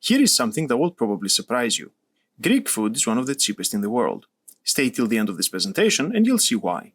Here is something that will probably surprise you. Greek food is one of the cheapest in the world. Stay till the end of this presentation and you'll see why.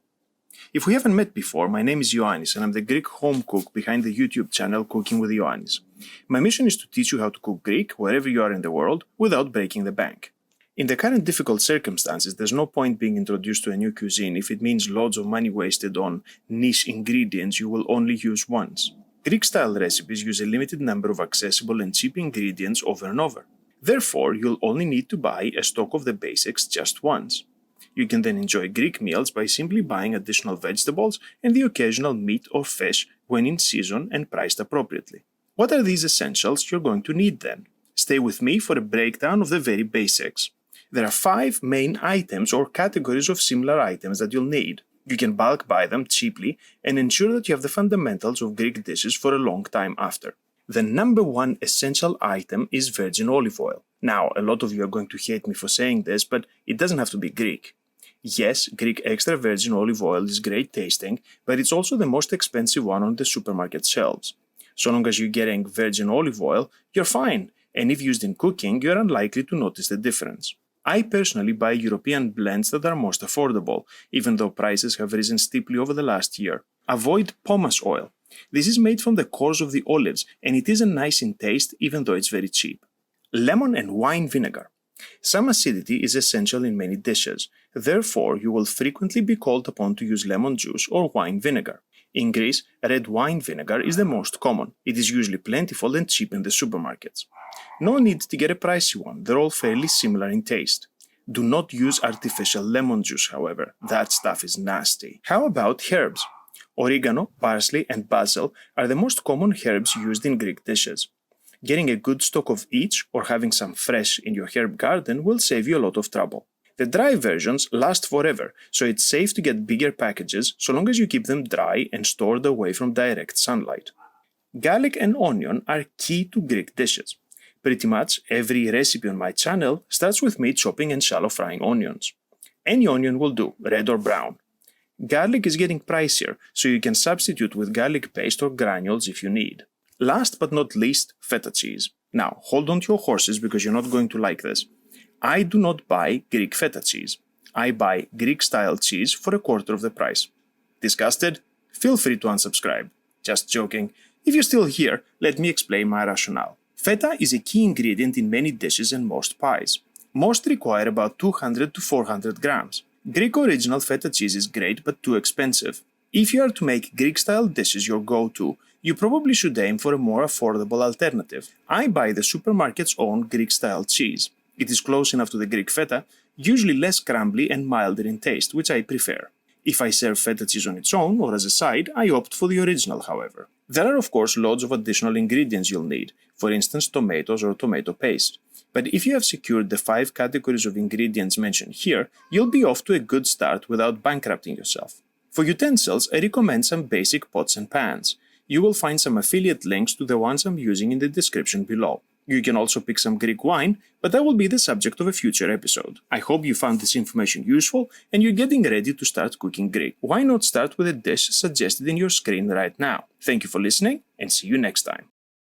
If we haven't met before, my name is Ioannis and I'm the Greek home cook behind the YouTube channel Cooking with Ioannis. My mission is to teach you how to cook Greek wherever you are in the world without breaking the bank. In the current difficult circumstances, there's no point being introduced to a new cuisine if it means loads of money wasted on niche ingredients you will only use once. Greek-style recipes use a limited number of accessible and cheap ingredients over and over. Therefore, you'll only need to buy a stock of the basics just once. You can then enjoy Greek meals by simply buying additional vegetables and the occasional meat or fish when in season and priced appropriately. What are these essentials you're going to need then? Stay with me for a breakdown of the very basics. There are 5 main items or categories of similar items that you'll need. You can bulk buy them cheaply and ensure that you have the fundamentals of Greek dishes for a long time after. The number 1 essential item is virgin olive oil. Now, a lot of you are going to hate me for saying this, but it doesn't have to be Greek. Yes, Greek extra virgin olive oil is great tasting, but it's also the most expensive one on the supermarket shelves. So long as you're getting virgin olive oil, you're fine, and if used in cooking, you're unlikely to notice the difference. I personally buy European blends that are most affordable, even though prices have risen steeply over the last year. Avoid pomace oil. This is made from the cores of the olives, and it isn't nice in taste even though it's very cheap. Lemon and wine vinegar. Some acidity is essential in many dishes, therefore you will frequently be called upon to use lemon juice or wine vinegar. In Greece, red wine vinegar is the most common. It is usually plentiful and cheap in the supermarkets. No need to get a pricey one, they're all fairly similar in taste. Do not use artificial lemon juice, however, that stuff is nasty. How about herbs? Oregano, parsley, and basil are the most common herbs used in Greek dishes. Getting a good stock of each or having some fresh in your herb garden will save you a lot of trouble. The dry versions last forever, so it's safe to get bigger packages so long as you keep them dry and stored away from direct sunlight. Garlic and onion are key to Greek dishes. Pretty much every recipe on my channel starts with me chopping and shallow frying onions. Any onion will do, red or brown. Garlic is getting pricier, so you can substitute with garlic paste or granules if you need. Last but not least, feta cheese. Now, hold on to your horses because you're not going to like this. I do not buy Greek feta cheese. I buy Greek-style cheese for a quarter of the price. Disgusted? Feel free to unsubscribe. Just joking. If you're still here, let me explain my rationale. Feta is a key ingredient in many dishes and most pies. Most require about 200 to 400 grams. Greek original feta cheese is great but too expensive. If you are to make Greek-style dishes your go-to, you probably should aim for a more affordable alternative. I buy the supermarket's own Greek-style cheese. It is close enough to the Greek feta, usually less crumbly and milder in taste, which I prefer. If I serve feta cheese on its own or as a side, I opt for the original, however. There are of course loads of additional ingredients you'll need, for instance tomatoes or tomato paste. But if you have secured the 5 categories of ingredients mentioned here, you'll be off to a good start without bankrupting yourself. For utensils, I recommend some basic pots and pans. You will find some affiliate links to the ones I'm using in the description below. You can also pick some Greek wine, but that will be the subject of a future episode. I hope you found this information useful and you're getting ready to start cooking Greek. Why not start with a dish suggested in your screen right now? Thank you for listening and see you next time.